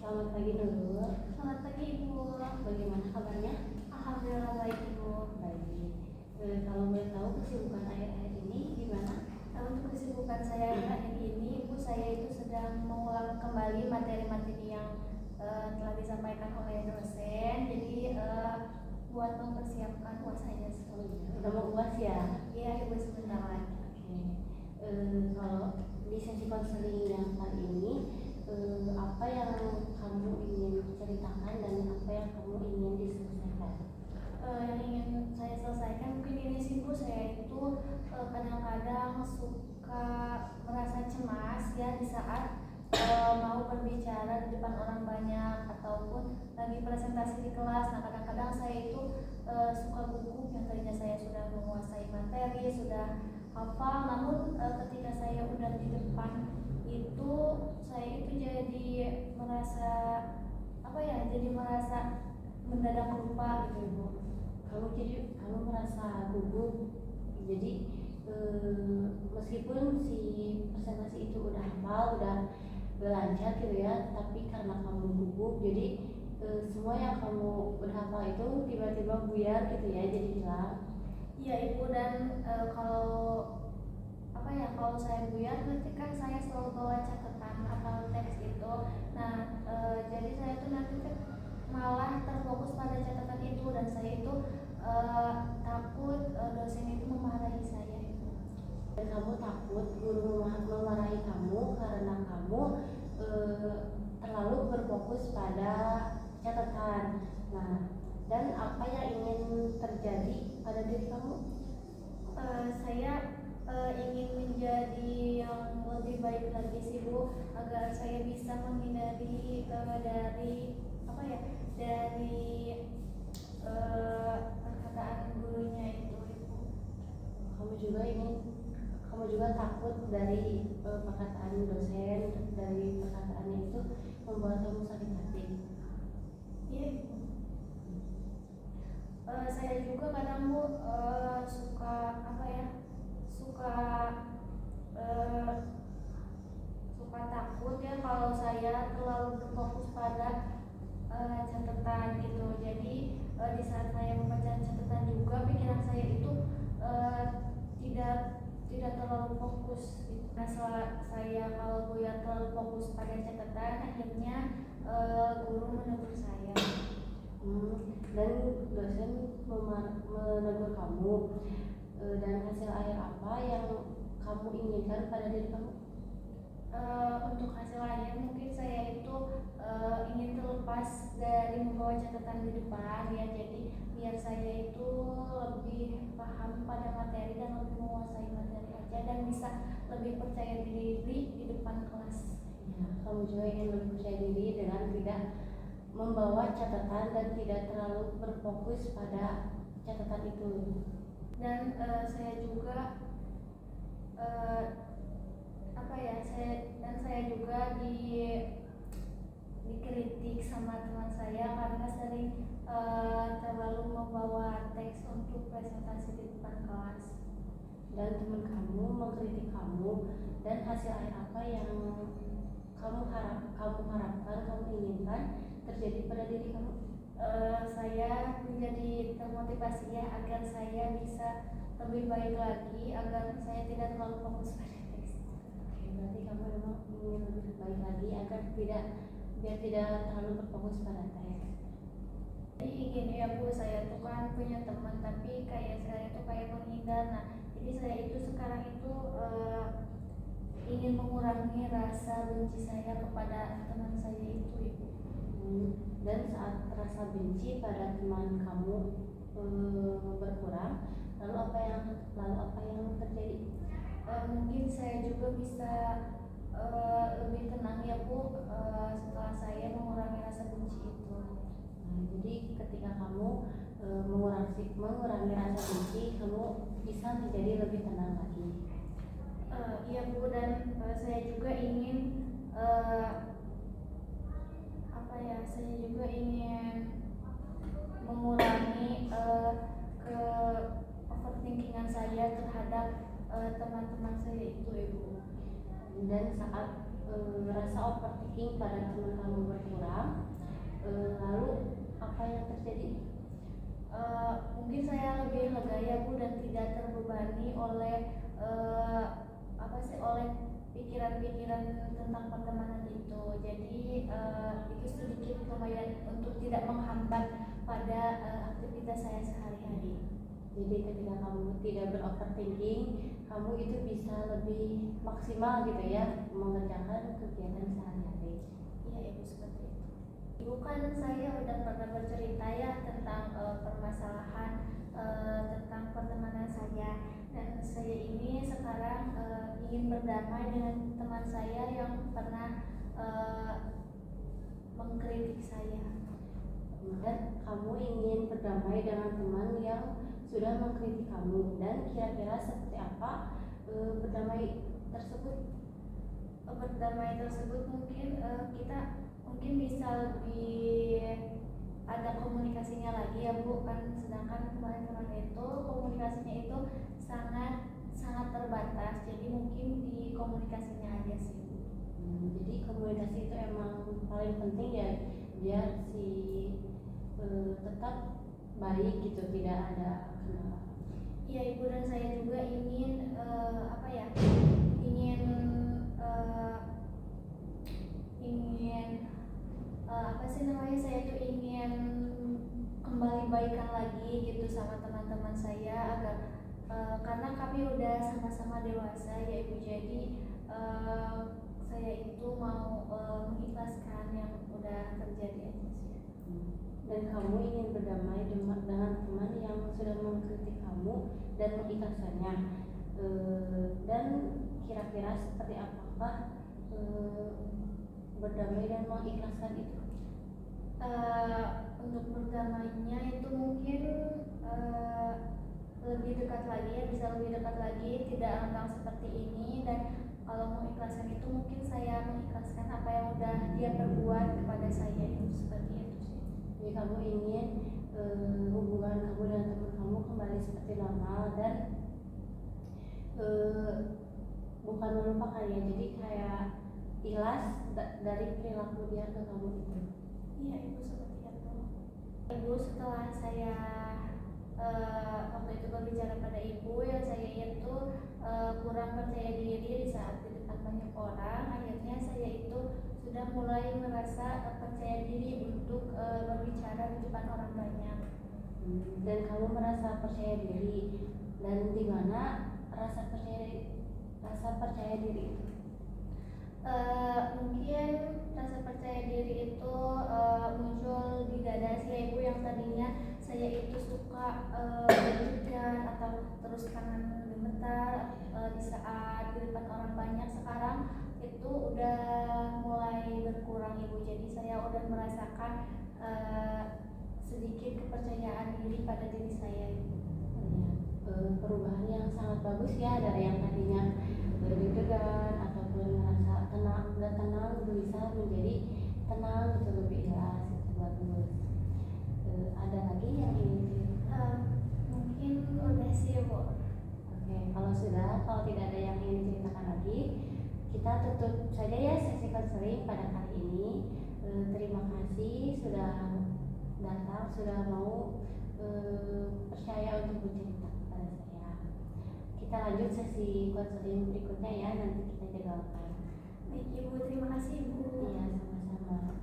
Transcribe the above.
Selamat pagi Nurul. Selamat pagi Ibu. Bagaimana kabarnya? Alhamdulillah baik Ibu. Baik. Kalau boleh tahu kesibukan akhir-akhir ini gimana? Untuk kesibukan saya akhir ini Ibu, saya itu sedang mengulang kembali materi-materi yang telah disampaikan oleh dosen. Jadi buat mempersiapkan UAS aja. Udah mau UAS ya? Iya Ibu, sebentar lagi. Kalau di sesi konseling yang kali ini, apa yang kamu ingin ceritakan dan apa yang kamu ingin diselesaikan? Yang ingin saya selesaikan mungkin ini sih Bu, saya itu kadang-kadang suka merasa cemas ya di saat mau berbicara di depan orang banyak ataupun lagi presentasi di kelas. Nah kadang-kadang saya itu suka gugup, yang tadinya saya sudah menguasai materi, sudah hafal, namun ketika saya udah di depan itu saya itu jadi merasa jadi merasa mendadak lupa gitu Ibu. Kamu merasa gugup, jadi meskipun si presentasi itu udah hafal, udah lancar gitu ya, tapi karena kamu gugup, jadi semua yang kamu udah hafal itu tiba-tiba buyar gitu ya, jadi hilang. Iya Ibu, dan kalau saya buyar berarti kan saya selalu bawa catatan atau teks itu. Nah jadi saya tuh nanti malah terfokus pada catatan itu, dan saya itu takut dosen itu memarahi saya itu. Dan kamu takut guru memarahi kamu karena kamu terlalu berfokus pada catatan. Nah, dan apa yang ingin terjadi pada diri kamu? Saya ingin menjadi yang lebih baik lagi sih Bu, agar saya bisa menghindari dari perkataan gurunya itu Ibu. Kamu juga takut dari perkataan dosen, dari perkataannya itu membuat kamu sakit hati. Iya Ibu. Saya juga kadang Bu suka takut ya kalau saya terlalu berfokus pada catatan gitu. Jadi di saat saya membaca catatan juga pikiran saya itu tidak terlalu fokus. Nah, saya kalau yang terlalu fokus pada catatan, akhirnya guru menegur saya. Dan dosen menegur kamu, dan hasil akhir apa yang kamu inginkan pada diri kamu? Untuk hasil akhir mungkin saya itu ingin terlepas dari membawa catatan di depan ya, jadi biar saya itu lebih paham pada materi dan lebih menguasai materi aja, dan bisa lebih percaya diri di depan kelas. Ya, kamu juga ingin lebih percaya diri dengan tidak membawa catatan dan tidak terlalu berfokus pada catatan itu. Dan saya juga saya juga dikritik sama teman saya karena sering terlalu membawa teks untuk presentasi di depan kelas. Dan teman kamu mengkritik kamu, dan hasil akhir apa yang kamu harapkan, kamu inginkan terjadi pada diri kamu? Saya menjadi termotivasi ya, agar saya bisa lebih baik lagi, agar saya tidak terlalu fokus pada teks. Oke, berarti kamu memang ingin lebih baik lagi agar biar tidak terlalu berfokus pada teks. Jadi ingin ya Bu, saya tuh kan punya teman tapi kayak saya tuh kayak menghindar. Nah jadi saya itu sekarang itu ingin mengurangi rasa benci saya kepada teman saya itu Ibu. Dan saat rasa benci pada teman kamu berkurang, lalu apa yang terjadi? Mungkin saya juga bisa lebih tenang ya Bu, setelah saya mengurangi rasa benci itu. Jadi ketika kamu mengurangi rasa benci, kamu bisa menjadi lebih tenang lagi. Iya Bu, dan saya juga ingin mengurangi overthinkingan saya terhadap teman-teman saya itu Ibu. Dan saat rasa overthinking pada teman kamu berkurang, apa yang terjadi? Mungkin saya lebih lega ya Bu, dan tidak terbebani oleh oleh pikiran-pikiran tentang pertemanan itu. Jadi itu sedikit lumayan untuk tidak menghambat pada aktivitas saya sehari-hari. Jadi ketika kamu tidak beroverthinking, kamu itu bisa lebih maksimal gitu ya mengerjakan kegiatan sehari-hari. Iya Ibu, seperti itu. Ibu, kan saya udah pernah bercerita ya tentang permasalahan tentang pertemanan saya, dan saya ini sekarang ingin berdamai dengan teman saya yang pernah mengkritik saya. Dan kamu ingin berdamai dengan teman yang sudah mengkritik kamu, dan kira-kira seperti apa berdamai tersebut? Berdamai tersebut mungkin kita mungkin bisa lebih ada komunikasinya lagi ya Bu, kan sedangkan kemarin-kemarin itu komunikasinya itu sangat terbatas, jadi mungkin di komunikasinya aja sih Bu. Jadi komunikasi itu emang paling penting ya, biar si tetap baik gitu, tidak ada kendala. Iya Ibu, dan saya juga ingin saya tuh ingin kembali baikan lagi gitu sama teman-teman saya, agar karena kami udah sama-sama dewasa ya Ibu, jadi saya itu mau mengikhlaskan yang udah terjadi aja sih. Dan kamu ingin berdamai dengan teman yang sudah mengkritik kamu dan mengikhlaskannya. Dan kira-kira seperti apakah berdamai dan mengikhlaskan itu? Untuk berdamainya itu mungkin lebih dekat lagi ya, bisa lebih dekat lagi, tidak renggang seperti ini. Dan kalau mengikhlaskan itu mungkin saya mengikhlaskan apa yang udah dia perbuat kepada saya, itu seperti itu sih. Jadi kamu ingin hubungan kamu dan teman kamu kembali seperti normal, dan bukan melupakan ya, jadi kayak ikhlas dari perilaku dia ke kamu itu. Iya Ibu, seperti itu. Ibu, setelah saya waktu itu berbicara pada Ibu yang saya itu kurang percaya diri di saat di depan banyak orang, akhirnya saya itu sudah mulai merasa percaya diri untuk berbicara di depan orang banyak. Dan kamu merasa percaya diri, dan di mana rasa percaya diri itu? Mungkin rasa percaya diri itu muncul di dada si Ibu, yang tadinya saya itu suka deg-degan atau terus tangan gemetar di saat di depan orang banyak. Sekarang itu udah mulai berkurang Ibu, jadi saya udah merasakan sedikit kepercayaan diri pada diri saya Ibu. Perubahan yang sangat bagus ya, dari yang tadinya deg-degan ataupun merasa tenang bisa menjadi tenang gitu, lebih ikhlas, itu bagus. Ada lagi yang ingin mungkin udah sih Bu. Oke, kalau tidak ada yang ingin diceritakan lagi, kita tutup saja ya sesi konseling pada kali ini. Terima kasih sudah datang, sudah mau percaya untuk bercerita kepada saya. Kita lanjut sesi konseling berikutnya ya, nanti kita jadwalkan. Baik Ibu, terima kasih Ibu. Iya, sama-sama.